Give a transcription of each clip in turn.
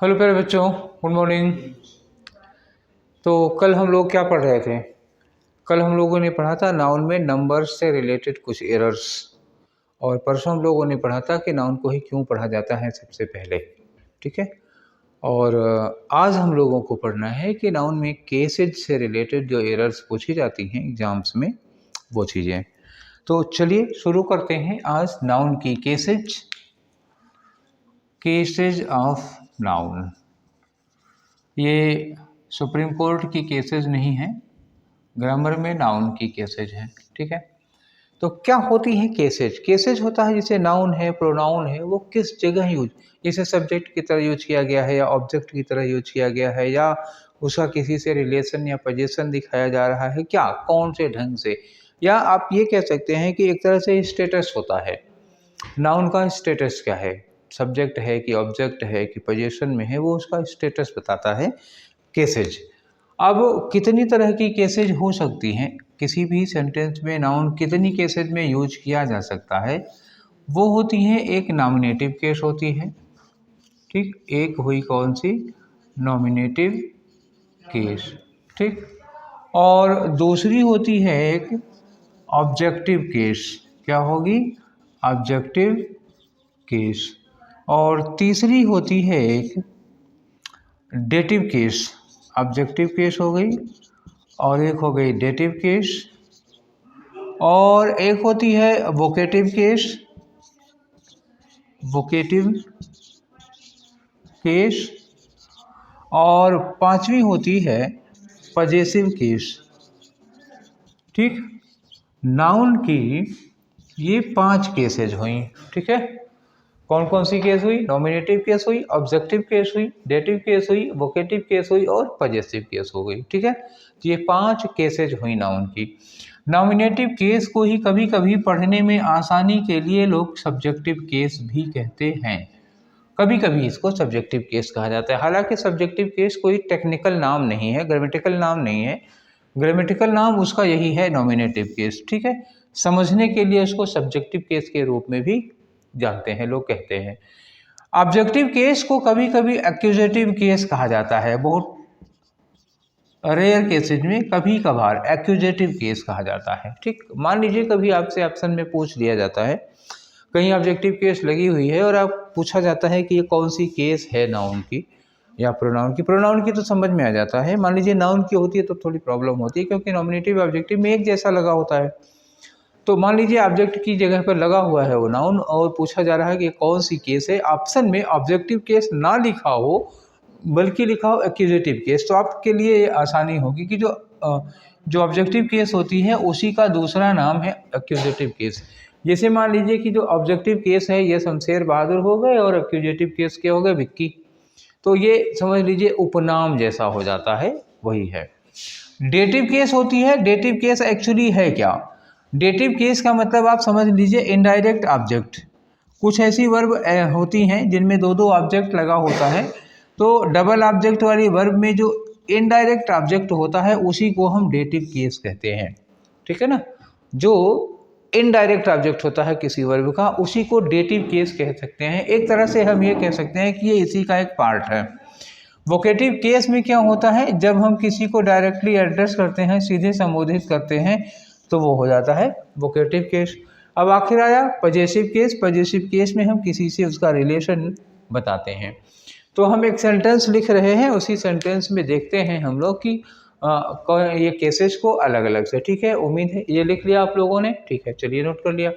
Hello प्यारे बच्चों, good morning. तो कल हम लोग क्या पढ़ रहे थे? कल हम लोगों ने पढ़ा था नाउन में नंबर्स से रिलेटेड कुछ एरर्स, और परसों हम लोगों ने पढ़ा था कि नाउन को ही क्यों पढ़ा जाता है सबसे पहले। ठीक है। और आज हम लोगों को पढ़ना है कि नाउन में केसेज से रिलेटेड जो एरर्स पूछी जाती हैं एग्जाम्स में, वो चीज़ें। तो चलिए शुरू करते हैं आज नाउन की केसेज ऑफ नाउन। ये सुप्रीम कोर्ट की केसेज नहीं है, ग्रामर में नाउन की केसेज है। ठीक है। तो क्या होती है केसेज? केसेज होता है जैसे नाउन है, प्रोनाउन है, वो किस जगह यूज, जैसे सब्जेक्ट की तरह यूज किया गया है या ऑब्जेक्ट की तरह यूज किया गया है, या उसका किसी से रिलेशन या पोजीशन दिखाया जा रहा है, क्या कौन से ढंग से, या आप ये कह सकते हैं कि एक तरह से स्टेटस होता है। नाउन का स्टेटस क्या है, सब्जेक्ट है कि ऑब्जेक्ट है कि पोजीशन में है, वो उसका स्टेटस बताता है केसेज। अब कितनी तरह की केसेज हो सकती हैं, किसी भी सेंटेंस में नाउन कितनी केसेज में यूज किया जा सकता है, वो होती है एक नॉमिनेटिव केस होती है। ठीक, एक हुई कौन सी? Nominative case. ठीक। और दूसरी होती है एक ऑब्जेक्टिव केस। क्या होगी? Objective case. और तीसरी होती है एक डेटिव केस। ऑब्जेक्टिव केस हो गई और एक हो गई डेटिव केस, और एक होती है वोकेटिव केस। Vocative case. और पांचवी होती है पजेसिव केस। ठीक, नाउन की ये 5 केसेज हुई। ठीक है। कौन कौन सी केस हुई? नॉमिनेटिव केस हुई, ऑब्जेक्टिव केस हुई, डेटिव केस हुई, वोकेटिव केस हुई और पजेसिव केस हो गई। ठीक है। तो ये 5 केसेज हुई नाउन की। नॉमिनेटिव केस को ही कभी कभी पढ़ने में आसानी के लिए लोग सब्जेक्टिव केस भी कहते हैं। कभी कभी इसको सब्जेक्टिव केस कहा जाता है। हालांकि सब्जेक्टिव केस कोई टेक्निकल नाम नहीं है, ग्रामेटिकल नाम नहीं है। ग्रामेटिकल नाम उसका यही है, नॉमिनेटिव केस। ठीक है। समझने के लिए उसको सब्जेक्टिव केस के रूप में भी जानते हैं, लोग कहते हैं। ऑब्जेक्टिव केस को कभी कभी एक्यूजेटिव केस कहा जाता है। बहुत रेयर केसेज में कभी कभार एक्यूजेटिव केस कहा जाता है। ठीक, मान लीजिए कभी आपसे ऑप्शन में पूछ लिया जाता है, कहीं ऑब्जेक्टिव केस लगी हुई है और आप पूछा जाता है कि ये कौन सी केस है नाउन की या प्रोनाउन की। प्रोनाउन की तो समझ में आ जाता है, मान लीजिए नाउन की होती है तो थोड़ी प्रॉब्लम होती है, क्योंकि नॉमिनेटिव ऑब्जेक्टिव में एक जैसा लगा होता है। तो मान लीजिए ऑब्जेक्ट की जगह पर लगा हुआ है वो नाउन, और पूछा जा रहा है कि कौन सी केस है। ऑप्शन में ऑब्जेक्टिव केस ना लिखा हो बल्कि लिखा हो एक्यूजेटिव केस, तो आपके लिए ये आसानी होगी कि जो ऑब्जेक्टिव केस होती है उसी का दूसरा नाम है एक्यूजेटिव केस। जैसे मान लीजिए कि जो ऑब्जेक्टिव केस है ये शमशेर बहादुर हो गए, और एक्यूजेटिव केस के हो गए विक्की। तो ये समझ लीजिए उपनाम जैसा हो जाता है, वही है। डेटिव केस होती है। डेटिव केस एक्चुअली है क्या? डेटिव केस का मतलब आप समझ लीजिए इनडायरेक्ट ऑब्जेक्ट। कुछ ऐसी वर्ब होती हैं जिनमें दो दो ऑब्जेक्ट लगा होता है, तो डबल ऑब्जेक्ट वाली वर्ब में जो इनडायरेक्ट ऑब्जेक्ट होता है उसी को हम डेटिव केस कहते हैं। ठीक है ना। जो इनडायरेक्ट ऑब्जेक्ट होता है किसी वर्ब का, उसी को डेटिव केस कह सकते हैं। एक तरह से हम ये कह सकते हैं कि ये इसी का एक पार्ट है। वोकेटिव केस में क्या होता है, जब हम किसी को डायरेक्टली एड्रेस करते हैं, सीधे संबोधित करते हैं, तो वो हो जाता है वोकेटिव केस। अब आखिर आया पजेसिव केस। पजेसिव केस में हम किसी से उसका रिलेशन बताते हैं। तो हम एक सेंटेंस लिख रहे हैं, उसी सेंटेंस में देखते हैं हम लोग कि ये केसेस को अलग अलग से। ठीक है, उम्मीद है ये लिख लिया आप लोगों ने। ठीक है, चलिए नोट कर लिया।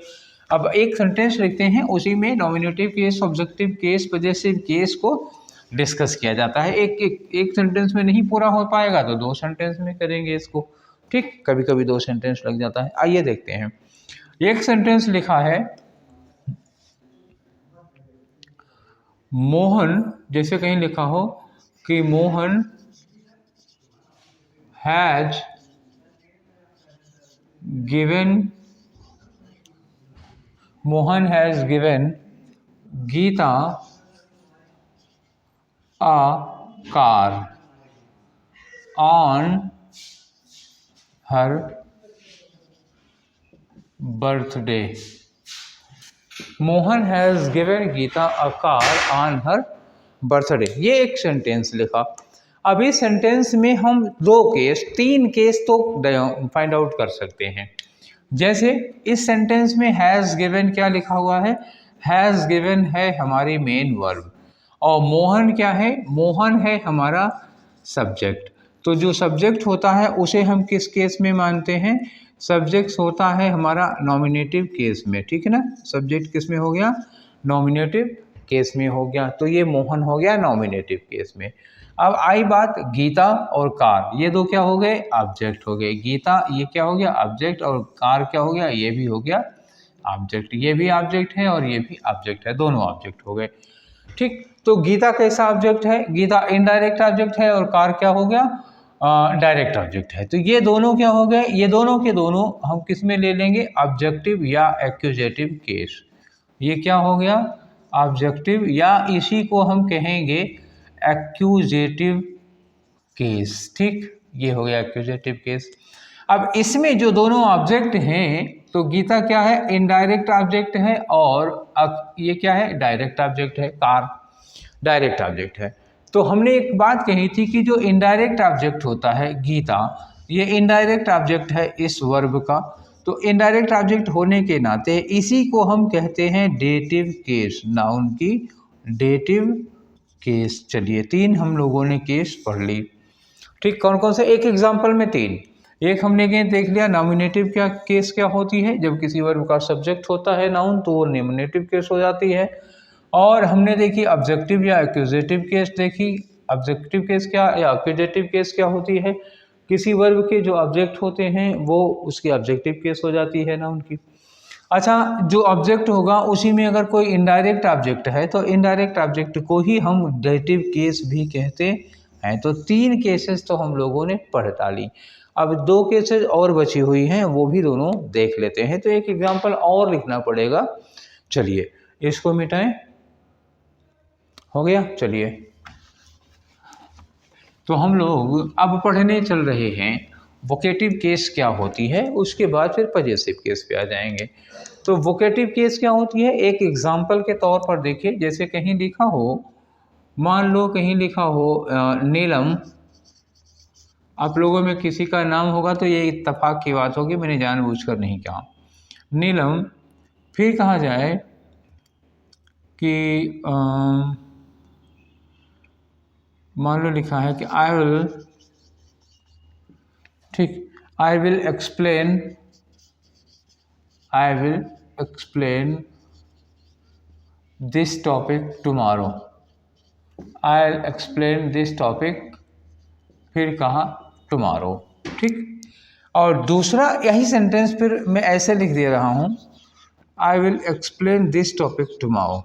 अब एक सेंटेंस लिखते हैं, उसी में nominative case, objective case, possessive case को डिस्कस किया जाता है। एक सेंटेंस में नहीं पूरा हो पाएगा तो 2 सेंटेंस में करेंगे इसको। ठीक, कभी कभी 2 सेंटेंस लग जाता है। आइए देखते हैं। एक सेंटेंस लिखा है, मोहन, जैसे कहीं लिखा हो कि Mohan has given, Mohan has given Geeta a car on her birthday. Mohan has given Geeta a car on her birthday. ये एक सेंटेंस लिखा। अब इस सेंटेंस में हम 2 केस 3 केस तो फाइंड आउट कर सकते हैं। जैसे इस सेंटेंस में हैज़ गिवन क्या लिखा हुआ है, हैज़ गिवन है हमारी मेन वर्ब, और मोहन क्या है, मोहन है हमारा सब्जेक्ट। तो जो सब्जेक्ट होता है उसे हम किस केस में मानते हैं, सब्जेक्ट होता है हमारा नॉमिनेटिव केस में, ठीक है ना। सब्जेक्ट किस में हो गया, नॉमिनेटिव केस में हो गया, तो ये मोहन हो गया नॉमिनेटिव केस में। अब आई बात गीता और कार, ये 2 क्या हो गए, ऑब्जेक्ट हो गए। गीता ये क्या हो गया, ऑब्जेक्ट, और कार क्या हो गया, ये भी हो गया ऑब्जेक्ट। ये भी ऑब्जेक्ट है और ये भी ऑब्जेक्ट है, दोनों ऑब्जेक्ट हो गए। ठीक, तो गीता कैसा ऑब्जेक्ट है, गीता इनडायरेक्ट ऑब्जेक्ट है, और कार क्या हो गया, डायरेक्ट ऑब्जेक्ट है। तो ये दोनों क्या हो गए, ये दोनों के दोनों हम किस में ले लेंगे, ऑब्जेक्टिव या एक्यूजेटिव केस। ये क्या हो गया, ऑब्जेक्टिव, या इसी को हम कहेंगे एक्यूजेटिव केस। ठीक, ये हो गया एक्यूजेटिव केस। अब इसमें जो दोनों ऑब्जेक्ट हैं, तो गीता क्या है, इनडायरेक्ट ऑब्जेक्ट है, और ये क्या है, डायरेक्ट ऑब्जेक्ट है, कार डायरेक्ट ऑब्जेक्ट है। तो हमने एक बात कही थी कि जो इनडायरेक्ट ऑब्जेक्ट होता है गीता, ये इनडायरेक्ट ऑब्जेक्ट है इस वर्ब का। तो इनडायरेक्ट ऑब्जेक्ट होने के नाते इसी को हम कहते हैं डेटिव केस, नाउन की डेटिव केस। चलिए 3 हम लोगों ने केस पढ़ ली। ठीक, कौन कौन से, एक एग्जाम्पल में 3। एक हमने देख लिया नॉमिनेटिव क्या केस क्या होती है, जब किसी वर्ब का सब्जेक्ट होता है नाउन तो वो नॉमिनेटिव केस हो जाती है। और हमने देखी ऑब्जेक्टिव या एक्यूजेटिव केस देखी। ऑब्जेक्टिव केस क्या या एक्यूजेटिव केस क्या होती है, किसी वर्ब के जो ऑब्जेक्ट होते हैं वो उसकी ऑब्जेक्टिव केस हो जाती है नाउन की। अच्छा, जो ऑब्जेक्ट होगा उसी में अगर कोई इनडायरेक्ट ऑब्जेक्ट है तो इनडायरेक्ट ऑब्जेक्ट को ही हम डेटिव केस भी कहते हैं। तो 3 केसेस तो हम लोगों ने पढ़ डाली। अब 2 केसेस और बची हुई हैं, वो भी दोनों देख लेते हैं। तो एक एग्जांपल और लिखना पड़ेगा। चलिए इसको मिटाएं, हो गया। चलिए तो हम लोग अब पढ़ने चल रहे हैं वोकेटिव केस क्या होती है, उसके बाद फिर पजेसिव केस पे आ जाएंगे। तो वोकेटिव केस क्या होती है, एक एग्जांपल के तौर पर देखिए। जैसे कहीं लिखा हो, मान लो कहीं लिखा हो नीलम, आप लोगों में किसी का नाम होगा तो ये इत्तेफाक की बात होगी, मैंने जानबूझकर नहीं कहा नीलम। फिर कहा जाए कि मान लो लिखा है कि आई विल, ठीक, आई will explain this topic tomorrow. I will explain this topic, फिर कहा टुमारो। ठीक, और दूसरा यही सेंटेंस फिर मैं ऐसे लिख दे रहा हूँ, आई will explain this topic tomorrow.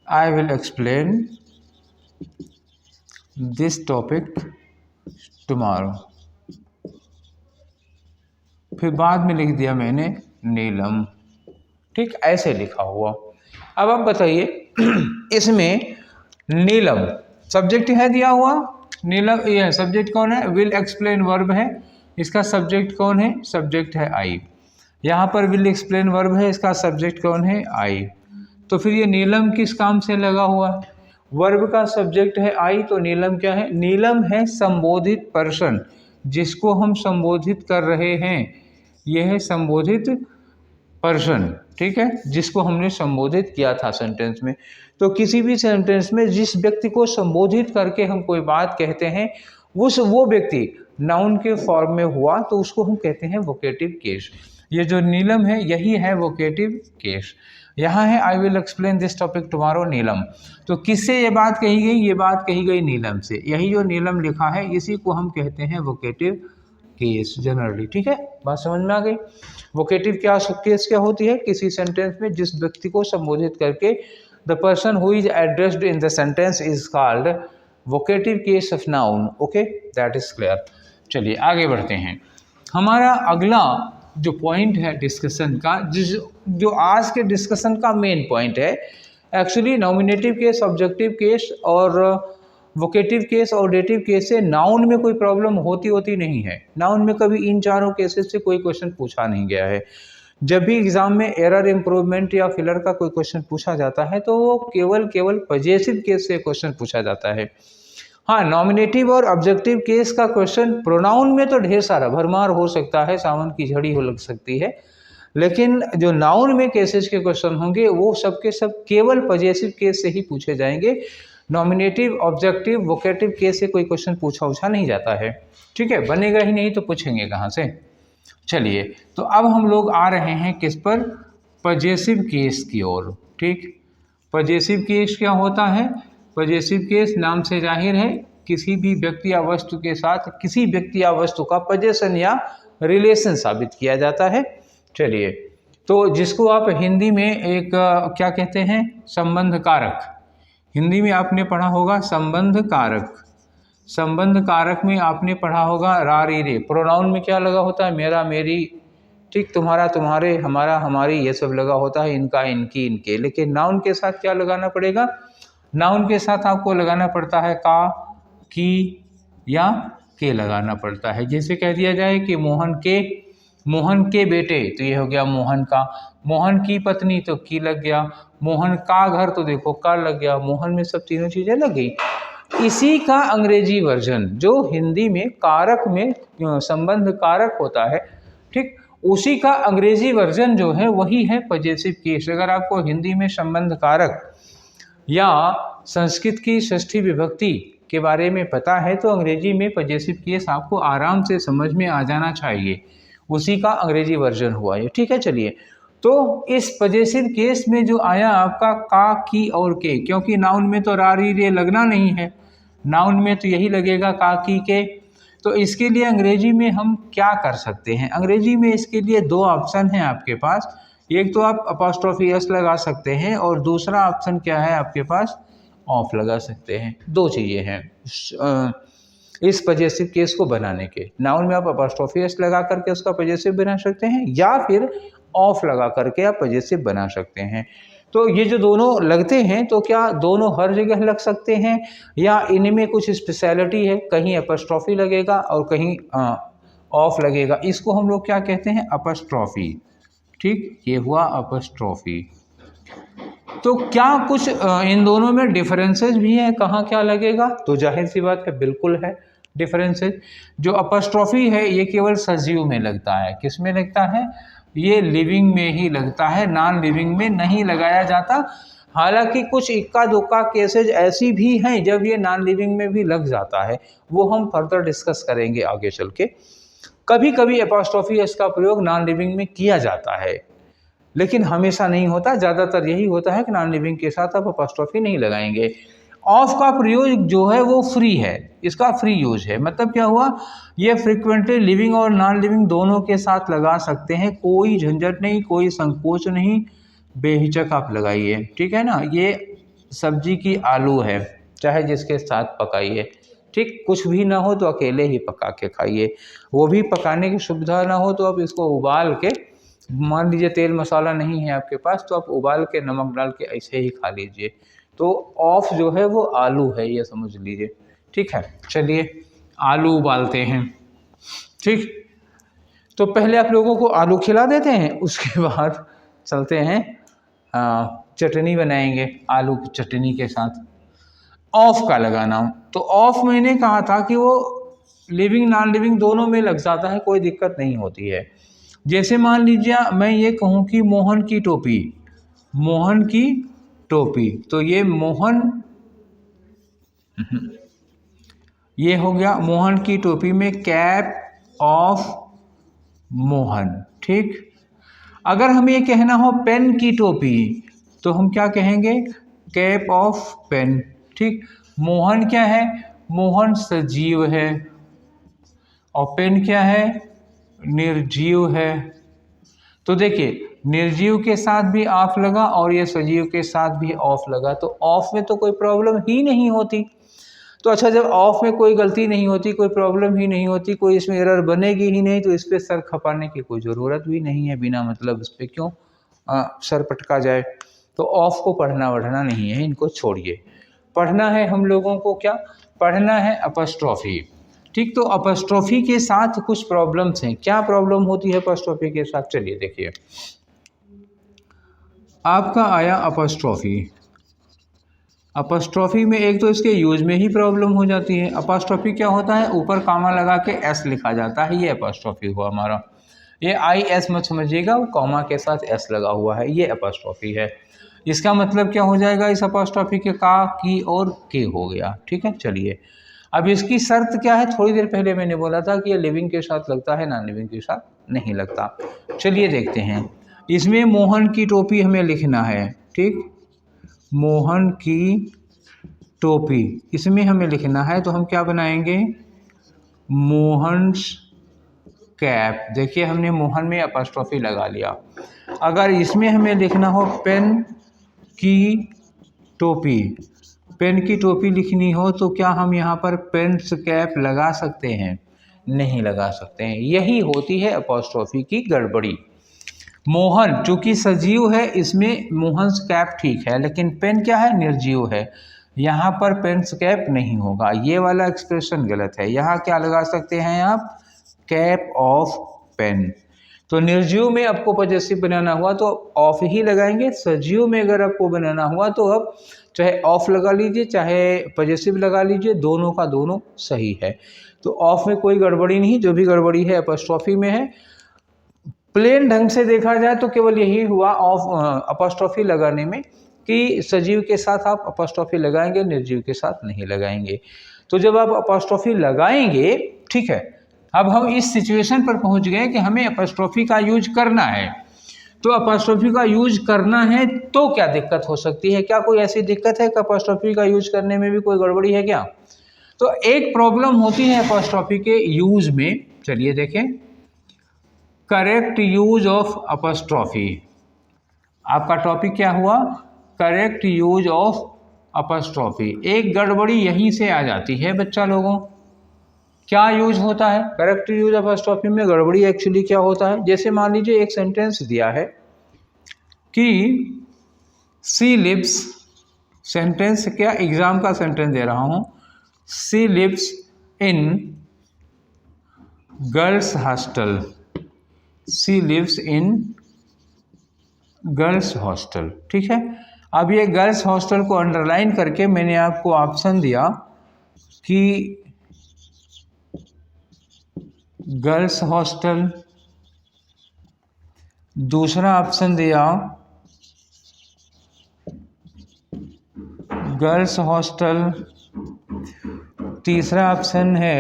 I will explain this topic tomorrow, फिर बाद में लिख दिया मैंने नीलम। ठीक, ऐसे लिखा हुआ। अब आप बताइए इसमें नीलम सब्जेक्ट है दिया हुआ, नीलम ये सब्जेक्ट कौन है, विल एक्सप्लेन वर्ब है, इसका सब्जेक्ट कौन है, सब्जेक्ट है आई। यहाँ पर विल एक्सप्लेन वर्ब है, इसका सब्जेक्ट कौन है, आई। तो फिर ये नीलम किस काम से लगा हुआ है, वर्ब का सब्जेक्ट है आई, तो नीलम क्या है, नीलम है संबोधित पर्सन, जिसको हम संबोधित कर रहे हैं, यह है संबोधित पर्सन। ठीक है, जिसको हमने संबोधित किया था सेंटेंस में। तो किसी भी सेंटेंस में जिस व्यक्ति को संबोधित करके हम कोई बात कहते हैं, वो व्यक्ति नाउन के फॉर्म में हुआ तो उसको हम कहते हैं वोकेटिव केस। ये जो नीलम है यही है वोकेटिव केस। यहाँ है I will explain this topic tomorrow Neelam. तो किससे ये बात कही गई, ये बात कही गई नीलम से। यही जो नीलम लिखा है इसी को हम कहते हैं वोकेटिव केस जनरली। ठीक है, बात समझ में आ गई। वोकेटिव केस क्या होती है, किसी सेंटेंस में जिस व्यक्ति को संबोधित करके the person who is addressed in the sentence is called vocative case of noun. Okay, that is clear. चलिए आगे बढ़ते हैं। हमारा अगला जो पॉइंट है डिस्कशन का, जो आज के डिस्कशन का मेन पॉइंट है, actually nominative case, objective case और वोकेटिव केस और डेटिव केस से नाउन में कोई प्रॉब्लम होती नहीं है। नाउन में कभी इन चारों केसेस से कोई क्वेश्चन पूछा नहीं गया है। जब भी एग्जाम में एरर, इम्प्रूवमेंट या फिलर का कोई क्वेश्चन पूछा जाता है तो वो केवल पजेसिव केस से क्वेश्चन पूछा जाता है। हाँ, नॉमिनेटिव और ऑब्जेक्टिव केस का क्वेश्चन प्रोनाउन में तो ढेर सारा भरमार हो सकता है, सावन की झड़ी हो लग सकती है, लेकिन जो नाउन में केसेस के क्वेश्चन होंगे वो सब के सब केवल पजेसिव केस से ही पूछे जाएंगे। नॉमिनेटिव, ऑब्जेक्टिव, वोकेटिव केस से कोई क्वेश्चन पूछा नहीं जाता है। ठीक है, बनेगा ही नहीं तो पूछेंगे कहाँ से। चलिए, तो अब हम लोग आ रहे हैं किस पर, पजेसिव केस की ओर। ठीक, पजेसिव केस क्या होता है? पजेसिव केस नाम से जाहिर है किसी भी व्यक्ति या वस्तु के साथ किसी व्यक्ति या वस्तु का पजेशन या रिलेशन साबित किया जाता है। चलिए, तो जिसको आप हिंदी में एक क्या कहते हैं, संबंध कारक। हिंदी में आपने पढ़ा होगा संबंध कारक। संबंध कारक में आपने पढ़ा होगा रा री रे। प्रोनाउन में क्या लगा होता है? मेरा, मेरी, ठीक, तुम्हारा, तुम्हारे, हमारा, हमारी, ये सब लगा होता है, इनका, इनकी, इनके। लेकिन नाउन के साथ क्या लगाना पड़ेगा? नाउन के साथ आपको लगाना पड़ता है का, की या के लगाना पड़ता है। जैसे कह दिया जाए कि मोहन के बेटे, तो ये हो गया मोहन का। मोहन की पत्नी, तो की लग गया। मोहन का घर, तो देखो का लग गया। मोहन में सब तीनों चीजें लग गई। इसी का अंग्रेजी वर्जन जो हिंदी में कारक में संबंध कारक होता है, ठीक, उसी का अंग्रेजी वर्जन जो है वही है पजेसिव केस। अगर आपको हिंदी में संबंध कारक या संस्कृत की षष्ठी विभक्ति के बारे में पता है तो अंग्रेजी में पजेसिव केस आपको आराम से समझ में आ जाना चाहिए। उसी का अंग्रेजी वर्जन हुआ ये। ठीक है, चलिए, तो इस पजेसिव केस में जो आया आपका का, की और के, क्योंकि नाउन में तो रा री रे लगना नहीं है, नाउन में तो यही लगेगा का, की, के। तो इसके लिए अंग्रेजी में हम क्या कर सकते हैं? अंग्रेजी में इसके लिए दो ऑप्शन हैं आपके पास। एक तो आप अपॉस्ट्रोफी एस लगा सकते हैं और दूसरा ऑप्शन क्या है आपके पास? ऑफ लगा सकते हैं। दो चीज़ें हैं इस पजेसिव केस को बनाने के। नाउन में आप अपॉस्ट्रोफी एस लगा करके उसका पजेसिव बना सकते हैं या फिर ऑफ लगा करके आप पजेसिव बना सकते हैं। तो ये जो दोनों लगते हैं, तो क्या दोनों हर जगह लग सकते हैं या इनमें कुछ स्पेशलिटी है? कहीं अपॉस्ट्रोफी लगेगा और कहीं ऑफ लगेगा। इसको हम लोग क्या कहते हैं? अपॉस्ट्रोफी। ठीक, ये हुआ अपॉस्ट्रोफी। तो क्या कुछ इन दोनों में डिफरेंसेस भी हैं? कहाँ क्या लगेगा? तो जाहिर सी बात है, बिल्कुल है डिफरेंसेस। जो अपॉस्ट्रोफी है ये केवल सजीव में लगता है। किस में लगता है? ये लिविंग में ही लगता है, नॉन लिविंग में नहीं लगाया जाता। हालांकि कुछ इक्का दुक्का केसेज ऐसी भी हैं जब ये नॉन लिविंग में भी लग जाता है, वो हम फर्दर डिस्कस करेंगे आगे चल के। कभी कभी अपॉस्ट्रोफी एस का प्रयोग नॉन लिविंग में किया जाता है, लेकिन हमेशा नहीं होता। ज़्यादातर यही होता है कि नॉन लिविंग के साथ आप अपॉस्ट्रोफी नहीं लगाएंगे। ऑफ का प्रयोग जो है वो फ्री है, इसका फ्री यूज है। मतलब क्या हुआ? ये फ्रिक्वेंटली लिविंग और नॉन लिविंग दोनों के साथ लगा सकते हैं, कोई झंझट नहीं, कोई संकोच नहीं, बेहिचक आप लगाइए। ठीक है ना? ये सब्जी की आलू है, चाहे जिसके साथ पकाइए, ठीक, कुछ भी ना हो तो अकेले ही पका के खाइए। वो भी पकाने की सुविधा ना हो तो आप इसको उबाल के, मान लीजिए तेल मसाला नहीं है आपके पास, तो आप उबाल के नमक डाल के ऐसे ही खा लीजिए। तो ऑफ जो है वो आलू है, ये समझ लीजिए। ठीक है, चलिए आलू उबालते हैं। ठीक, तो पहले आप लोगों को आलू खिला देते हैं, उसके बाद चलते हैं चटनी बनाएंगे आलू की चटनी के साथ। ऑफ का लगाना, तो ऑफ मैंने कहा था कि वो लिविंग नॉन लिविंग दोनों में लग जाता है, कोई दिक्कत नहीं होती है। जैसे मान लीजिए मैं ये कहूँ कि मोहन की टोपी, मोहन की टोपी, तो ये मोहन, ये हो गया मोहन की टोपी में कैप ऑफ मोहन। ठीक, अगर हमें ये कहना हो पेन की टोपी तो हम क्या कहेंगे? Cap of pen. ठीक, मोहन क्या है? मोहन सजीव है और पेन क्या है? निर्जीव है। तो देखिए, निर्जीव के साथ भी ऑफ लगा और ये सजीव के साथ भी ऑफ लगा, तो ऑफ में तो कोई प्रॉब्लम ही नहीं होती। तो अच्छा, जब ऑफ में कोई गलती नहीं होती, कोई प्रॉब्लम ही नहीं होती, कोई इसमें एरर बनेगी ही नहीं, तो इस पर सर खपाने की कोई ज़रूरत भी नहीं है। बिना मतलब इस पर क्यों सर पटका जाए? तो ऑफ को पढ़ना वढ़ना नहीं है, इनको छोड़िए। पढ़ना है हम लोगों को क्या? पढ़ना है अपॉस्ट्रोफी। ठीक, तो अपस्ट्रोफी के साथ कुछ प्रॉब्लम्स हैं। क्या प्रॉब्लम होती है अपस्ट्रोफी के साथ, चलिए देखिए। आपका आया अपस्ट्रोफी, अपस्ट्रोफी में एक तो इसके यूज में ही प्रॉब्लम हो जाती है। अपस्ट्रोफी क्या होता है, ऊपर कामा लगा के एस लिखा जाता है, ये अपस्ट्रोफी हुआ हमारा। ये आई एस मत समझिएगा, वो कॉमा के साथ एस लगा हुआ है, ये अपस्ट्रोफी है। इसका मतलब क्या हो जाएगा इस अपस्ट्रोफी के, का, की और के हो गया। ठीक है, चलिए अब इसकी शर्त क्या है, थोड़ी देर पहले मैंने बोला था कि ये लिविंग के साथ लगता है, नॉन लिविंग के साथ नहीं लगता। चलिए देखते हैं। इसमें मोहन की टोपी हमें लिखना है, ठीक, मोहन की टोपी इसमें हमें लिखना है, तो हम क्या बनाएंगे, मोहन्स कैप। देखिए हमने मोहन में अपस्ट्रोफी लगा लिया। अगर इसमें हमें लिखना हो पेन की टोपी, पेन की टोपी लिखनी हो तो क्या हम यहाँ पर पेन्स कैप लगा सकते हैं, नहीं लगा सकते हैं। यही होती है अपॉस्ट्रोफी की गड़बड़ी। मोहन चूंकि सजीव है, इसमें मोहन्स कैप ठीक है, लेकिन पेन क्या है, निर्जीव है, यहाँ पर पेन्स कैप नहीं होगा, ये वाला एक्सप्रेशन गलत है। यहाँ क्या लगा सकते हैं आप, कैप ऑफ पेन। तो निर्जीव में आपको पॉजिटिव बनाना हुआ तो ऑफ ही लगाएंगे, सजीव में अगर आपको बनाना हुआ तो अब चाहे ऑफ लगा लीजिए चाहे पॉजिटिव लगा लीजिए, दोनों का दोनों सही है। तो ऑफ में कोई गड़बड़ी नहीं, जो भी गड़बड़ी है अपॉस्ट्रोफी में है। प्लेन ढंग से देखा जाए तो केवल यही हुआ ऑफ अपॉस्ट्रोफी लगाने में कि सजीव के साथ आप अपॉस्ट्रोफी लगाएंगे, निर्जीव के साथ नहीं लगाएंगे। तो जब आप अपॉस्ट्रोफी लगाएंगे, ठीक है, अब हम इस सिचुएशन पर पहुंच गए कि हमें अपॉस्ट्रोफी का यूज करना है। तो अपॉस्ट्रोफी का यूज करना है तो क्या दिक्कत हो सकती है, क्या कोई ऐसी दिक्कत है कि अपॉस्ट्रोफी का यूज करने में भी कोई गड़बड़ी है क्या? तो एक प्रॉब्लम होती है अपॉस्ट्रोफी के यूज में, चलिए देखें, करेक्ट यूज ऑफ अपॉस्ट्रोफी। आपका टॉपिक क्या हुआ, करेक्ट यूज ऑफ अपॉस्ट्रोफी। एक गड़बड़ी यहीं से आ जाती है बच्चा लोगों। क्या यूज होता है करेक्ट यूज अपॉस्ट्रोफी में, गड़बड़ी एक्चुअली क्या होता है, जैसे मान लीजिए एक सेंटेंस दिया है कि सी लिव्स, सेंटेंस क्या, एग्जाम का सेंटेंस दे रहा हूं, she lives in girls hostel, she lives in girls hostel. ठीक है, अब ये गर्ल्स हॉस्टल को अंडरलाइन करके मैंने आपको ऑप्शन दिया कि गर्ल्स हॉस्टल, दूसरा ऑप्शन दिया गर्ल्स हॉस्टल, तीसरा ऑप्शन है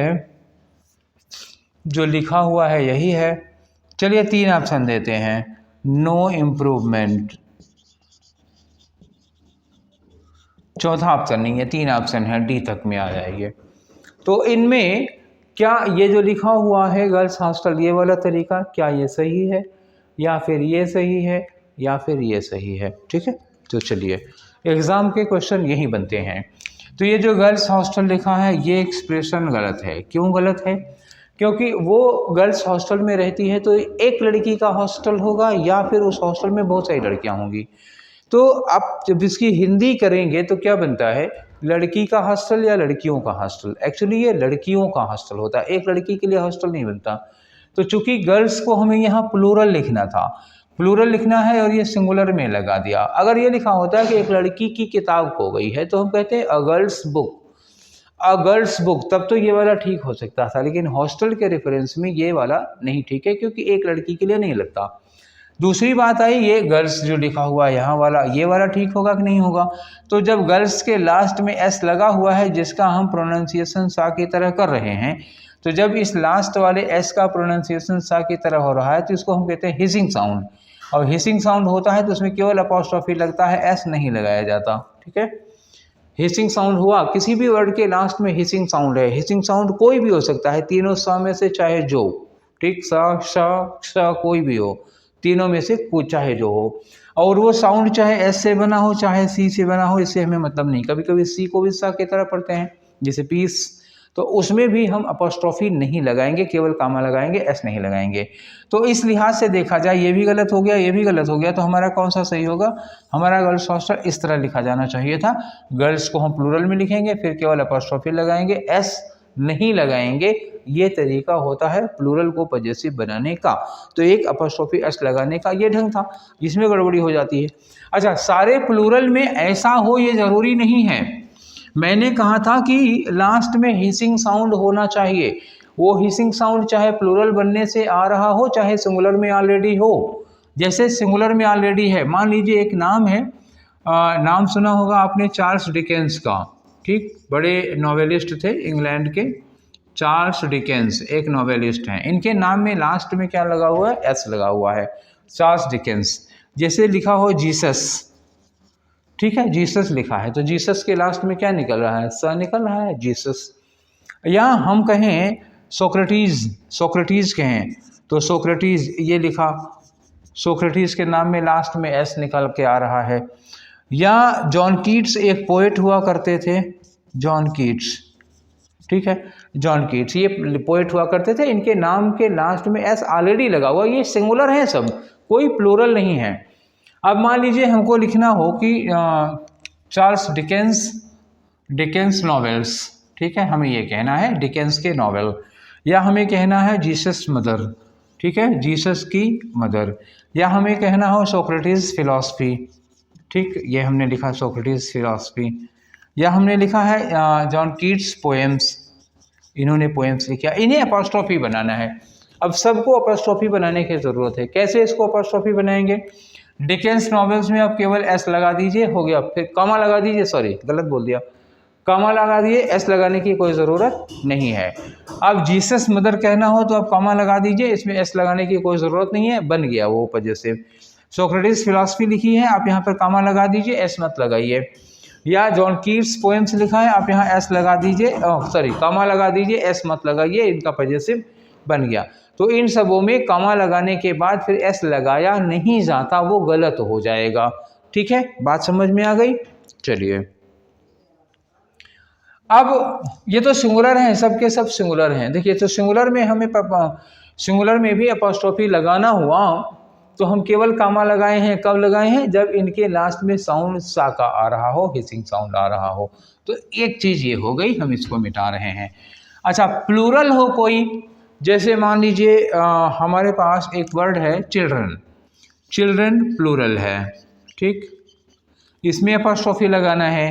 जो लिखा हुआ है यही है। चलिए 3 ऑप्शन देते हैं, नो इम्प्रूवमेंट, चौथा ऑप्शन नहीं है, 3 ऑप्शन है, डी तक में आ जाएंगे। तो इनमें क्या ये जो लिखा हुआ है गर्ल्स हॉस्टल, ये वाला तरीका क्या ये सही है, या फिर ये सही है, या फिर ये सही है? ठीक है, तो चलिए एग्ज़ाम के क्वेश्चन यही बनते हैं। तो ये जो गर्ल्स हॉस्टल लिखा है ये एक्सप्रेशन गलत है। क्यों गलत है? क्योंकि वो गर्ल्स हॉस्टल में रहती है तो एक लड़की का हॉस्टल होगा या फिर उस हॉस्टल में बहुत सारी लड़कियां होंगी। तो आप जब इसकी हिंदी करेंगे तो क्या बनता है, लड़की का हॉस्टल या लड़कियों का हॉस्टल। एक्चुअली ये लड़कियों का हॉस्टल होता है, एक लड़की के लिए हॉस्टल नहीं बनता। तो चूंकि गर्ल्स को हमें यहाँ प्लूरल लिखना था, प्लूरल लिखना है और ये सिंगुलर में लगा दिया। अगर ये लिखा होता है कि एक लड़की की किताब खो गई है तो हम कहते हैं अ गर्ल्स बुक, अ गर्ल्स बुक, तब तो ये वाला ठीक हो सकता था। लेकिन हॉस्टल के रेफरेंस में ये वाला नहीं ठीक है क्योंकि एक लड़की के लिए नहीं लगता। दूसरी बात आई, ये गर्ल्स जो लिखा हुआ है यहाँ वाला, ये वाला ठीक होगा कि नहीं होगा? तो जब गर्ल्स के लास्ट में एस लगा हुआ है जिसका हम प्रोनाउंसिएशन सा की तरह कर रहे हैं, तो जब इस लास्ट वाले एस का प्रोनाउंसिएशन सा की तरह हो रहा है तो इसको हम कहते हैं हिसिंग साउंड। और हिसिंग साउंड होता है तो उसमें केवल अपॉस्ट्रोफी लगता है, एस नहीं लगाया जाता। ठीक है, हिसिंग साउंड हुआ, किसी भी वर्ड के लास्ट में हिसिंग साउंड है। हिसिंग साउंड कोई भी हो सकता है, तीनों सा में से चाहे जो, ठीक, सा श कोई भी हो, तीनों में से कुछ चाहे जो हो। और वो साउंड चाहे एस से बना हो चाहे सी से बना हो, इससे हमें मतलब नहीं। कभी कभी सी को भी सा की तरह पढ़ते हैं, जैसे पीस, तो उसमें भी हम अपॉस्ट्रोफी नहीं लगाएंगे, केवल कामा लगाएंगे, एस नहीं लगाएंगे। तो इस लिहाज से देखा जाए ये भी गलत हो गया, ये भी गलत हो गया। तो हमारा कौन सा सही होगा? हमारा गर्ल्स हॉस्टल इस तरह लिखा जाना चाहिए था। गर्ल्स को हम प्लूरल में लिखेंगे, फिर केवल अपॉस्ट्रोफी लगाएंगे, एस नहीं लगाएंगे। ये तरीका होता है प्लूरल को पजेसिव बनाने का। तो एक अपॉस्ट्रोफी एस लगाने का ये ढंग था, जिसमें गड़बड़ी हो जाती है। अच्छा, सारे प्लूरल में ऐसा हो ये ज़रूरी नहीं है। मैंने कहा था कि लास्ट में हिसिंग साउंड होना चाहिए। वो हिसिंग साउंड चाहे प्लूरल बनने से आ रहा हो, चाहे सिंगुलर में ऑलरेडी हो। जैसे सिंगुलर में ऑलरेडी है, मान लीजिए एक नाम है, नाम सुना होगा आपने चार्ल्स डिकेंस का, ठीक, बड़े नॉवेलिस्ट थे इंग्लैंड के, चार्ल्स डिकेंस एक नॉवेलिस्ट हैं। इनके नाम में लास्ट में क्या लगा हुआ है? एस लगा हुआ है, चार्ल्स डिकेंस। जैसे लिखा हो जीसस, ठीक है, जीसस लिखा है, तो जीसस के लास्ट में क्या निकल रहा है? स निकल रहा है, जीसस। या हम कहें सोक्रेटिस, सोक्रेटिस कहें तो सोक्रेटिस ये लिखा, सोक्रेटिस के नाम में लास्ट में एस निकल के आ रहा है। या जॉन कीट्स एक पोएट हुआ करते थे, जॉन कीट्स, ठीक है, जॉन कीट्स ये पोएट हुआ करते थे, इनके नाम के लास्ट में एस ऑलरेडी लगा हुआ, ये सिंगुलर है सब, कोई प्लूरल नहीं है। अब मान लीजिए हमको लिखना हो कि चार्ल्स डिकेंस, डिकेंस नॉवेल्स, ठीक है, हमें ये कहना है डिकेंस के नॉवेल, या हमें कहना है जीसस मदर, ठीक है, जीसस की मदर, या हमें कहना हो सोक्रेटिस फिलॉसफी, ठीक, ये हमने लिखा सोक्रेटिस फिलॉसफी, या हमने लिखा है जॉन कीट्स पोएम्स, इन्होंने पोएम्स लिखा, इन्हें अपॉस्ट्रोफी बनाना है। अब सबको अपॉस्ट्रोफी बनाने की ज़रूरत है। कैसे इसको अपॉस्ट्रोफी बनाएंगे? डिकेंस नॉवेल्स में आप केवल एस लगा दीजिए, हो गया, फिर कॉमा लगा दीजिए, सॉरी गलत बोल दिया, कॉमा लगा दिए, एस लगाने की कोई ज़रूरत नहीं है। अब जीसस मदर कहना हो तो आप कॉमा लगा दीजिए, इसमें एस लगाने की कोई ज़रूरत नहीं है, बन गया वो पजेसिव। सोक्रेटिस फिलॉसफी लिखी है, आप यहाँ पर कॉमा लगा दीजिए, एस मत लगाइए। या जॉन कीट्स पोएम्स लिखा है, आप यहाँ एस लगा दीजिए, सॉरी कॉमा लगा दीजिए, एस मत लगाइए, इनका पजेसिव बन गया। तो इन सबों में कॉमा लगाने के बाद फिर एस लगाया नहीं जाता, वो गलत हो जाएगा। ठीक है, बात समझ में आ गई? चलिए, अब ये तो सिंगुलर हैं, सबके सब सिंगुलर हैं। देखिए, तो सिंगुलर में हमें सिंगुलर में भी अपॉस्ट्रोफी लगाना हुआ तो हम केवल कॉमा लगाए हैं। कब लगाए हैं? जब इनके लास्ट में साउंड सा का आ रहा हो, हिसिंग साउंड आ रहा हो। तो एक चीज़ ये हो गई, हम इसको मिटा रहे हैं। अच्छा, प्लूरल हो कोई, जैसे मान लीजिए हमारे पास एक वर्ड है चिल्ड्रन, चिल्ड्रन प्लूरल है, ठीक, इसमें अपॉस्ट्रोफी लगाना है।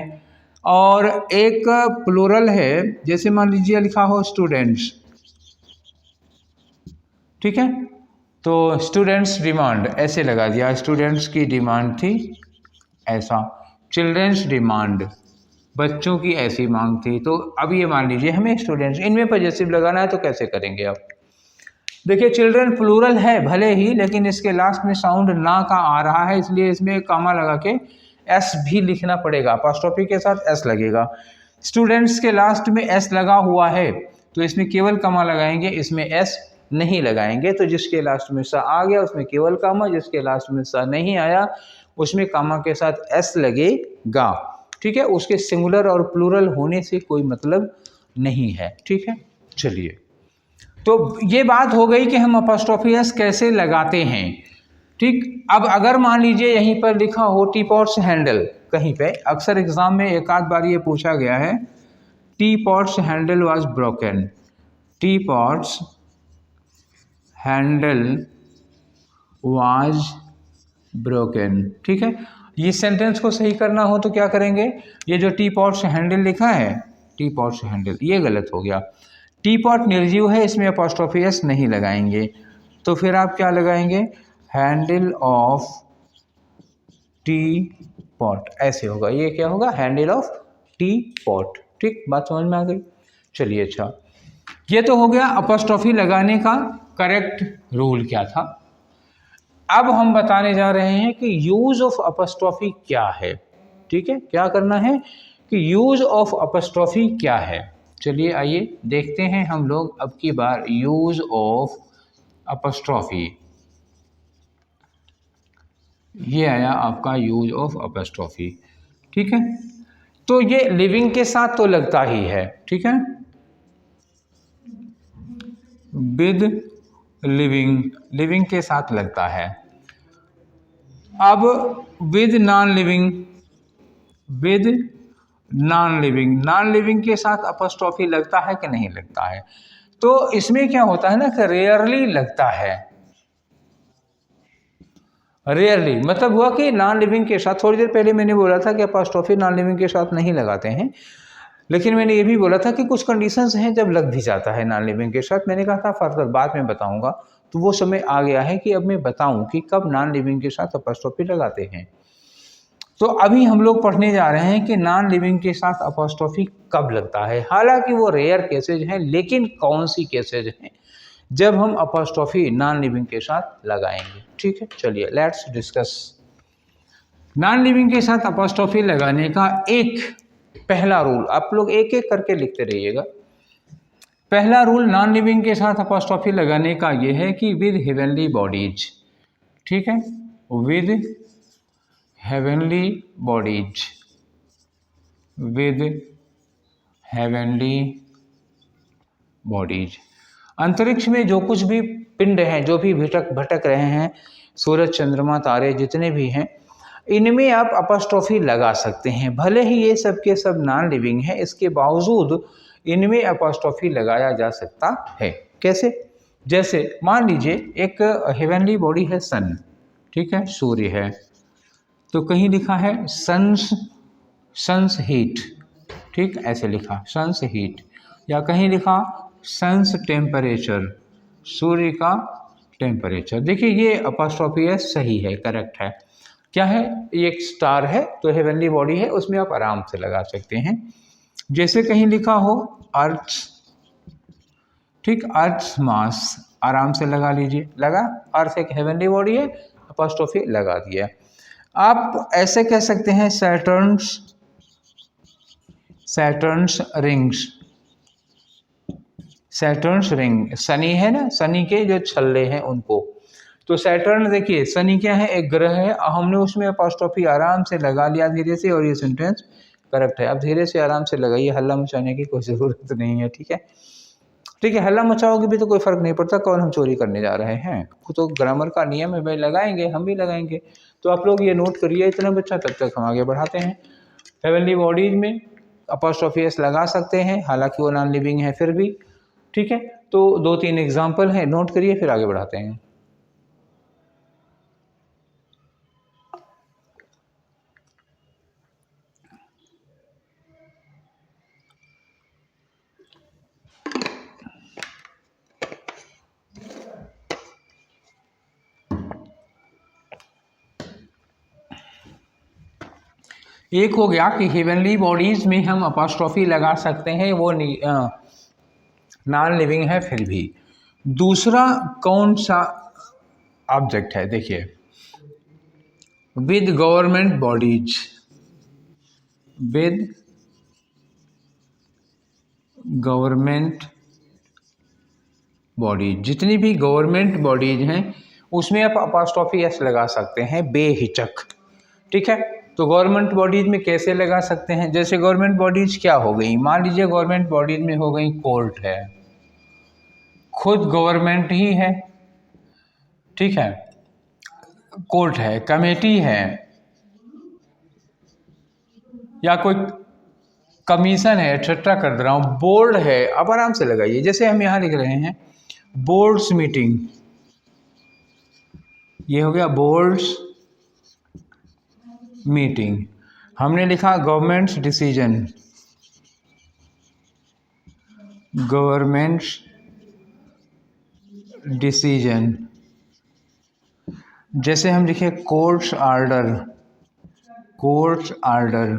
और एक प्लूरल है, जैसे मान लीजिए लिखा हो स्टूडेंट्स, ठीक है, तो स्टूडेंट्स डिमांड ऐसे लगा दिया, स्टूडेंट्स की डिमांड थी ऐसा, चिल्ड्रंस डिमांड, बच्चों की ऐसी मांग थी। तो अब ये मान लीजिए हमें स्टूडेंट्स, इनमें पजेसिव लगाना है, तो कैसे करेंगे आप? देखिए, चिल्ड्रन प्लूरल है भले ही, लेकिन इसके लास्ट में साउंड ना का आ रहा है, इसलिए इसमें कॉमा लगा के एस भी लिखना पड़ेगा, अपॉस्ट्रोफी के साथ एस लगेगा। स्टूडेंट्स के लास्ट में एस लगा हुआ है, तो इसमें केवल कॉमा लगाएंगे, इसमें एस नहीं लगाएंगे। तो जिसके लास्ट में सा आ गया उसमें केवल कॉमा, जिसके लास्ट में सा नहीं आया उसमें कॉमा के साथ एस लगेगा। ठीक है, उसके सिंगुलर और प्लूरल होने से कोई मतलब नहीं है। ठीक है, चलिए, तो ये बात हो गई कि हम अपॉस्ट्रोफी एस कैसे लगाते हैं। ठीक, अब अगर मान लीजिए यहीं पर लिखा हो टी पॉट्स हैंडल, कहीं पे अक्सर एग्जाम में एक आध बार ये पूछा गया है, T pots handle was broken, T pots handle was broken. ठीक है, ये सेंटेंस को सही करना हो तो क्या करेंगे? ये जो टी पॉट्स हैंडल लिखा है, टी पॉट्स हैंडल, ये गलत हो गया। टी पॉट निर्जीव है, इसमें अपॉस्ट्रोफी एस नहीं लगाएंगे, तो फिर आप क्या लगाएंगे? हैंडल ऑफ टी पॉट, ऐसे होगा। ये क्या होगा? Handle of T pot. ठीक, बात समझ में आ गई? चलिए, अच्छा, ये तो हो गया अपॉस्ट्रोफी लगाने का करेक्ट रूल क्या था। अब हम बताने जा रहे हैं कि यूज ऑफ अपॉस्ट्रोफी क्या है। ठीक है, क्या करना है कि यूज ऑफ अपॉस्ट्रोफी क्या है। चलिए, आइए देखते हैं हम लोग अब की बार यूज ऑफ अपॉस्ट्रोफी। ये आया आपका यूज ऑफ अपॉस्ट्रोफी। ठीक है, तो ये लिविंग के साथ तो लगता ही है। ठीक है, विद लिविंग, लिविंग के साथ लगता है। अब with non living, with non living के साथ अपॉस्ट्रोफी लगता है कि नहीं लगता है? तो इसमें क्या होता है ना कि रेयरली लगता है। रेयरली मतलब हुआ कि नॉन लिविंग के साथ, थोड़ी देर पहले मैंने बोला था कि अपॉस्ट्रोफी नॉन लिविंग के साथ नहीं लगाते हैं, लेकिन मैंने ये भी बोला था कि कुछ कंडीशंस हैं जब लग भी जाता है नॉन लिविंग के साथ। मैंने कहा था फर्दर बाद में बताऊंगा, तो वो समय आ गया है कि अब मैं बताऊं कि कब नॉन लिविंग के साथ अपॉस्ट्रोफी लगाते हैं। तो अभी हम लोग पढ़ने जा रहे हैं कि नॉन लिविंग के साथ अपॉस्ट्रोफी कब लगता है। हालांकि वो रेयर केसेज हैं, लेकिन कौन सी केसेज हैं जब हम अपॉस्ट्रोफी नॉन लिविंग के साथ लगाएंगे। ठीक है, चलिए लेट्स डिस्कस। नॉन लिविंग के साथ अपॉस्ट्रोफी लगाने का एक पहला रूल, आप लोग एक एक करके लिखते रहिएगा। पहला रूल नॉन लिविंग के साथ अपॉस्ट्रोफी लगाने का यह है कि विद हेवनली बॉडीज। ठीक है, with heavenly bodies, with heavenly bodies. अंतरिक्ष में जो कुछ भी पिंड हैं, जो भी भटक रहे हैं, सूरज चंद्रमा तारे जितने भी हैं, इनमें आप अपॉस्ट्रोफी लगा सकते हैं। भले ही ये सब के सब नॉन लिविंग है, इसके बावजूद इनमें अपॉस्ट्रोफी लगाया जा सकता है। कैसे? जैसे मान लीजिए एक हेवनली बॉडी है सन, ठीक है, सूर्य है, तो कहीं लिखा है सन्स हीट, ठीक, ऐसे लिखा सन्स हीट, या कहीं लिखा सन्स टेम्परेचर, सूर्य का टेम्परेचर। देखिए ये अपॉस्ट्रोफी है, सही है, करेक्ट है। क्या है? ये एक स्टार है, तो हेवनली बॉडी है, उसमें आप आराम से लगा सकते हैं। जैसे कहीं लिखा हो अर्थ, ठीक, अर्थ मास, आराम से लगा लीजिए, लगा, अर्थ एक हेवनली बॉडी है, अपॉस्ट्रोफी लगा दिया। आप ऐसे कह सकते हैं Saturn's rings, Saturn's ring, Shani है ना, शनि के जो छल्ले हैं उनको। तो सैटर्न देखिए, शनि क्या है? एक ग्रह है, हमने उसमें अपॉस्ट्रोफी आराम से लगा लिया धीरे से, और ये सेंटेंस करेक्ट है। अब धीरे से आराम से लगाइए, हल्ला मचाने की कोई ज़रूरत नहीं है। ठीक है, ठीक है, हल्ला मचाओगे भी तो कोई फर्क नहीं पड़ता, कौन हम चोरी करने जा रहे हैं। तो ग्रामर का नियम है भाई, लगाएंगे, हम भी लगाएंगे। तो आप लोग ये नोट करिए इतना बच्चा, तब तक हम आगे बढ़ाते हैं। हेवनली बॉडीज में अपॉस्ट्रोफी एस लगा सकते हैं, हालांकि वो नॉन लिविंग है फिर भी। ठीक है, तो 2-3 एग्जाम्पल हैं, नोट करिए, फिर आगे बढ़ाते हैं। एक हो गया कि हेवनली बॉडीज में हम अपॉस्ट्रोफी लगा सकते हैं, वो नॉन लिविंग है फिर भी। दूसरा कौन सा ऑब्जेक्ट है? देखिए, with government bodies, with government bodies, जितनी भी गवर्नमेंट बॉडीज हैं उसमें आप अपॉस्ट्रोफी एस लगा सकते हैं बेहिचक। ठीक है, तो गवर्नमेंट बॉडीज में कैसे लगा सकते हैं? जैसे गवर्नमेंट बॉडीज क्या हो गई, मान लीजिए गवर्नमेंट बॉडीज में हो गई कोर्ट है, खुद गवर्नमेंट ही है, ठीक है, कोर्ट है, कमेटी है, या कोई कमीशन है, एक्सेट्रा कर दे रहा हूँ, बोर्ड है, अब आराम से लगाइए। जैसे हम यहाँ लिख रहे हैं बोर्ड्स मीटिंग, ये हो गया बोर्ड्स मीटिंग। हमने लिखा गवर्नमेंट्स डिसीजन, गवर्नमेंट्स डिसीजन। जैसे हम लिखे कोर्ट्स आर्डर, कोर्ट्स आर्डर,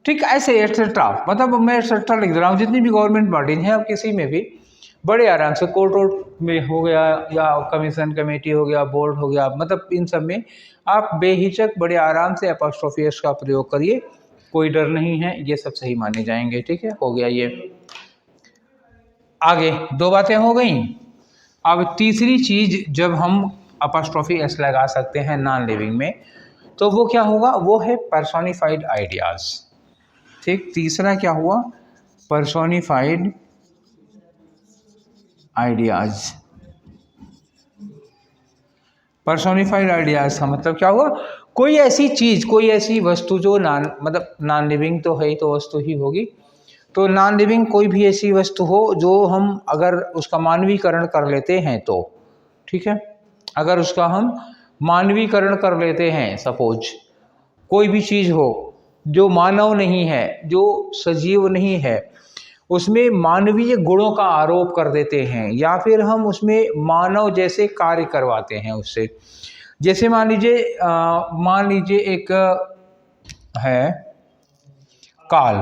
ठीक, ऐसे एक्सेट्रा, मतलब मैं एक्सेट्रा लिख रहा हूँ। जितनी भी गवर्नमेंट बॉडी हैं, अब किसी में भी बड़े आराम से, कोर्ट में हो गया, या कमीशन कमेटी हो गया, बोर्ड हो गया, मतलब इन सब में आप बेहिचक बड़े आराम से अपॉस्ट्रोफी एस का प्रयोग करिए, कोई डर नहीं है, ये सब सही माने जाएंगे। ठीक है, हो गया ये। आगे 2 बातें हो गई। अब तीसरी चीज जब हम अपॉस्ट्रोफी एस लगा सकते हैं नॉन लिविंग में, तो वो क्या होगा? वो है पर्सोनिफाइड आइडियाज। ठीक, तीसरा क्या हुआ? Personified ideas. पर्सोनिफाइड आइडियाज का मतलब क्या हुआ? कोई ऐसी चीज़, कोई ऐसी वस्तु जो नॉन लिविंग तो है ही, तो वस्तु ही होगी, तो नॉन लिविंग कोई भी ऐसी वस्तु हो जो हम अगर उसका मानवीकरण कर लेते हैं तो, ठीक है, अगर उसका हम मानवीकरण कर लेते हैं, सपोज कोई भी चीज़ हो जो मानव नहीं है, जो सजीव नहीं है, उसमें मानवीय गुणों का आरोप कर देते हैं, या फिर हम उसमें मानव जैसे कार्य करवाते हैं उससे। जैसे मान लीजिए एक है काल।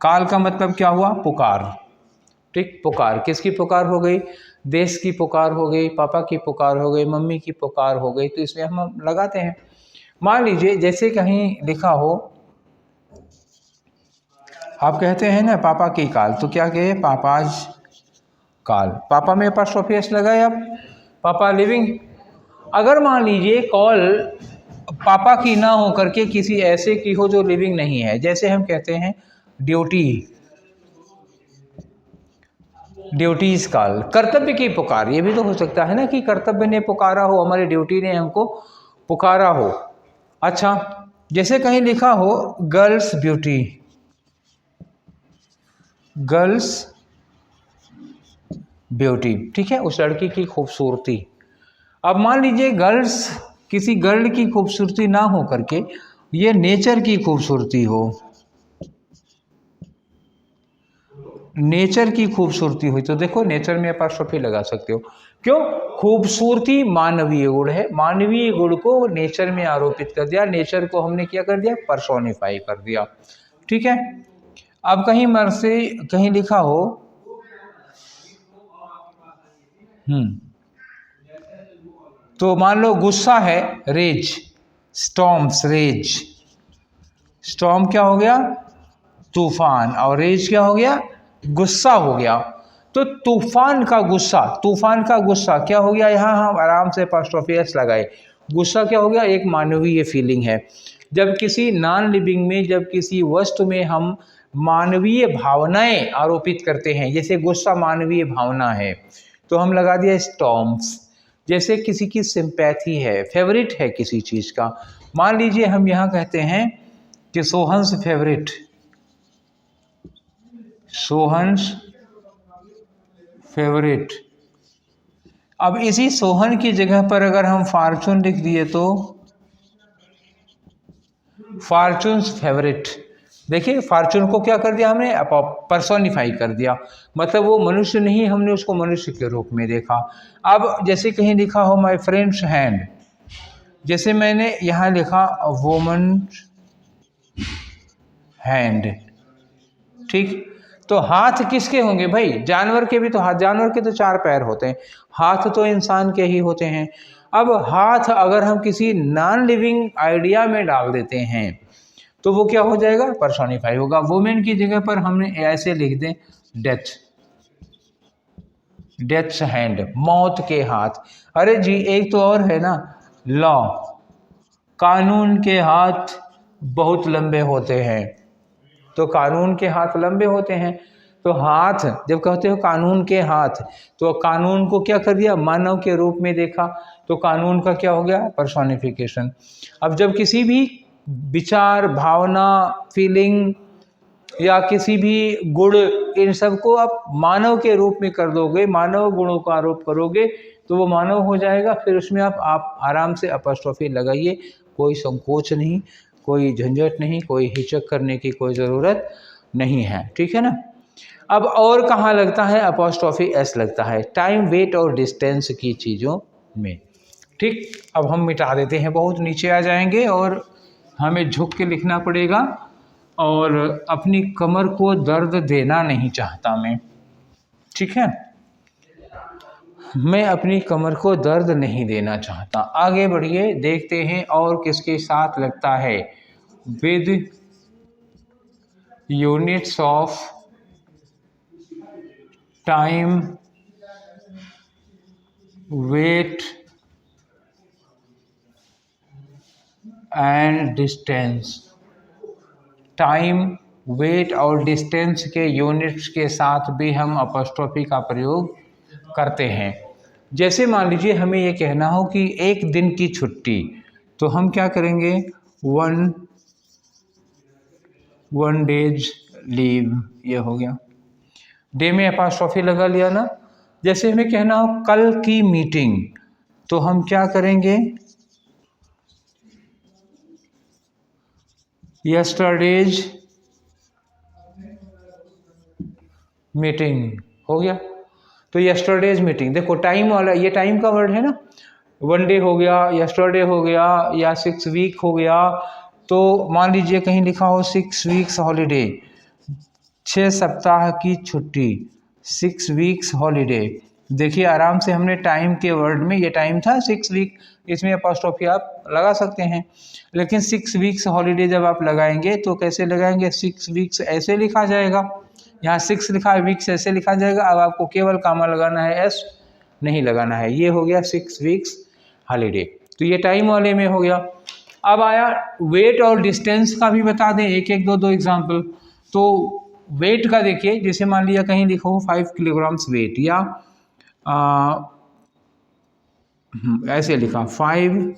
काल का मतलब क्या हुआ? पुकार। ठीक, पुकार। किसकी पुकार हो गई? देश की पुकार हो गई, पापा की पुकार हो गई, मम्मी की पुकार हो गई, तो इसमें हम लगाते हैं। मान लीजिए जैसे कहीं लिखा हो, आप कहते हैं ना पापा की काल, तो क्या कहे? पापाज काल। पापा में अपॉस्ट्रोफी एस लगाए आप, पापा लिविंग। अगर मान लीजिए कॉल पापा की ना हो करके किसी ऐसे की हो जो लिविंग नहीं है, जैसे हम कहते हैं ड्यूटी, ड्यूटीज कॉल, कर्तव्य की पुकार। ये भी तो हो सकता है ना कि कर्तव्य ने पुकारा हो, हमारी ड्यूटी ने हमको पुकारा हो। अच्छा, जैसे कहीं लिखा हो गर्ल्स ब्यूटी, गर्ल्स ब्यूटी, ठीक है, उस लड़की की खूबसूरती। अब मान लीजिए गर्ल्स, किसी गर्ल की खूबसूरती ना हो करके ये नेचर की खूबसूरती हो, नेचर की खूबसूरती हुई, तो देखो नेचर में अपॉस्ट्रोफी लगा सकते हो। क्यों? खूबसूरती मानवीय गुण है, मानवीय गुण को नेचर में आरोपित कर दिया, नेचर को हमने क्या कर दिया? पर्सोनिफाई कर दिया। ठीक है। अब कहीं लिखा हो तो मान लो गुस्सा है, रेज, स्टॉर्म्स, रेज। स्टॉर्म क्या हो गया? तूफान। और रेज क्या हो गया? गुस्सा हो गया। तो तूफान का गुस्सा, तूफान का गुस्सा क्या हो गया? यहाँ हम आराम से अपॉस्ट्रोफी एस लगाए। गुस्सा क्या हो गया? एक मानवीय फीलिंग है। जब किसी नॉन लिविंग में, जब किसी वस्तु में हम मानवीय भावनाएं आरोपित करते हैं, जैसे गुस्सा मानवीय भावना है, तो हम लगा दिया स्टॉर्म्स। जैसे किसी की सिंपैथी है, फेवरेट है किसी चीज़ का, मान लीजिए हम यहाँ कहते हैं कि सोहन्स फेवरेट, सोहन्स फेवरेट। अब इसी सोहन की जगह पर अगर हम फॉर्चून लिख दिए तो फॉर्चून्स फेवरेट। देखिए फॉर्चून को क्या कर दिया हमने? पर्सोनिफाई कर दिया, मतलब वो मनुष्य नहीं, हमने उसको मनुष्य के रूप में देखा। अब जैसे कहीं लिखा हो माय फ्रेंड्स हैंड, जैसे मैंने यहाँ लिखा वुमन हैंड, ठीक, तो हाथ किसके होंगे भाई? जानवर के भी तो हाथ, जानवर के तो 4 पैर होते हैं, हाथ तो इंसान के ही होते हैं। अब हाथ अगर हम किसी नॉन लिविंग आइडिया में डाल देते हैं तो वो क्या हो जाएगा? पर्सोनिफाई होगा। वुमेन की जगह पर हमने ऐसे लिख दें डेथ, डेथ्स हैंड, मौत के हाथ। अरे जी एक तो और है ना, लॉ, कानून के हाथ बहुत लंबे होते हैं, तो कानून के हाथ लंबे होते हैं, तो हाथ जब कहते हो कानून के हाथ, तो कानून को क्या कर दिया? मानव के रूप में देखा, तो कानून का क्या हो गया? पर्सोनिफिकेशन। अब जब किसी भी विचार, भावना, फीलिंग या किसी भी गुण, इन सबको आप मानव के रूप में कर दोगे, मानव गुणों का आरोप करोगे, तो वो मानव हो जाएगा। फिर उसमें आप आराम से अपॉस्ट्रोफी लगाइए, कोई संकोच नहीं, कोई झंझट नहीं, कोई हिचक करने की कोई ज़रूरत नहीं है, ठीक है ना। अब और कहाँ लगता है अपॉस्ट्रोफी एस? लगता है टाइम, वेट और डिस्टेंस की चीज़ों में, ठीक। अब हम मिटा देते हैं, बहुत नीचे आ जाएंगे और हमें झुक के लिखना पड़ेगा, और अपनी कमर को दर्द देना नहीं चाहता मैं, ठीक है, मैं अपनी कमर को दर्द नहीं देना चाहता। आगे बढ़िए, देखते हैं और किसके साथ लगता है। With units of time, weight and distance. Time, weight और डिस्टेंस के यूनिट्स के साथ भी हम अपॉस्ट्रोफी का प्रयोग करते हैं। जैसे मान लीजिए हमें ये कहना हो कि एक दिन की छुट्टी, तो हम क्या करेंगे, वन डेज लीव, ये हो गया। डे में अपॉस्ट्रोफी लगा लिया ना। जैसे हमें कहना हो कल की मीटिंग, तो हम क्या करेंगे, यस्टरडेज मीटिंग हो गया। तो यस्टरडेज मीटिंग, देखो टाइम वाला, ये टाइम का वर्ड है ना, वन डे हो गया, यस्टरडे हो गया, या 6 वीक हो गया। तो मान लीजिए कहीं लिखा हो 6 वीक्स हॉलीडे, 6 सप्ताह की छुट्टी, 6 वीक्स हॉलीडे। देखिए आराम से हमने टाइम के वर्ड में, ये टाइम था 6 वीक, इसमें अपॉस्ट्रोफी आप लगा सकते हैं। लेकिन 6 वीक्स हॉलीडे जब आप लगाएंगे तो कैसे लगाएंगे, 6 वीक्स ऐसे लिखा जाएगा, यहाँ 6 लिखा है, वीक्स ऐसे लिखा जाएगा। अब आपको केवल कामा लगाना है, एस नहीं लगाना है। ये हो गया 6 वीक्स हॉलीडे। तो ये टाइम वाले में हो गया। अब आया वेट और डिस्टेंस का भी बता दें, एक एक दो एग्जाम्पल। तो वेट का देखिए, जैसे मान लिया कहीं लिखो 5 किलोग्राम्स वेट, या ऐसे लिखा 5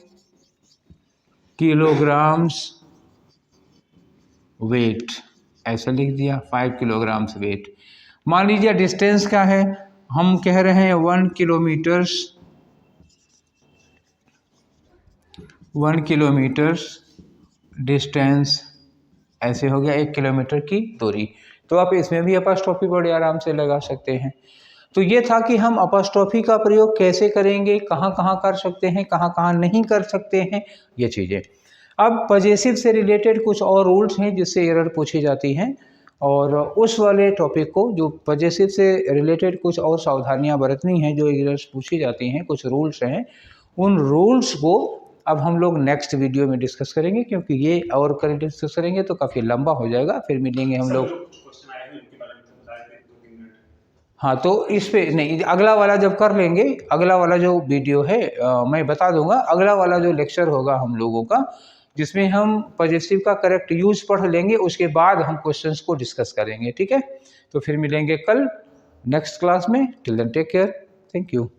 किलोग्राम्स वेट, ऐसे लिख दिया 5 किलोग्राम्स वेट। मान लीजिए डिस्टेंस क्या है, हम कह रहे हैं 1 किलोमीटर डिस्टेंस, ऐसे हो गया 1 किलोमीटर की दूरी। तो आप इसमें भी अपॉस्ट्रोफी बड़े आराम से लगा सकते हैं। तो ये था कि हम अपॉस्ट्रोफी का प्रयोग कैसे करेंगे, कहाँ कहाँ कर सकते हैं, कहाँ कहाँ नहीं कर सकते हैं, ये चीज़ें। अब पजेसिव से रिलेटेड कुछ और रूल्स हैं जिससे एरर पूछी जाती हैं, और उस वाले टॉपिक को, जो पजेसिव से रिलेटेड कुछ और सावधानियां बरतनी हैं, जो एरर्स पूछी जाती हैं, कुछ रूल्स हैं, उन रूल्स को अब हम लोग नेक्स्ट वीडियो में डिस्कस करेंगे, क्योंकि ये और कल डिस्कस करेंगे तो काफ़ी लंबा हो जाएगा। फिर मिलेंगे हम लोग। हाँ, तो इस पे नहीं, अगला वाला जब कर लेंगे, अगला वाला जो वीडियो है मैं बता दूंगा। अगला वाला जो लेक्चर होगा हम लोगों का, जिसमें हम पजेसिव का करेक्ट यूज पढ़ लेंगे, उसके बाद हम क्वेश्चंस को डिस्कस करेंगे। ठीक है, तो फिर मिलेंगे कल नेक्स्ट क्लास में। Till then take care, thank you.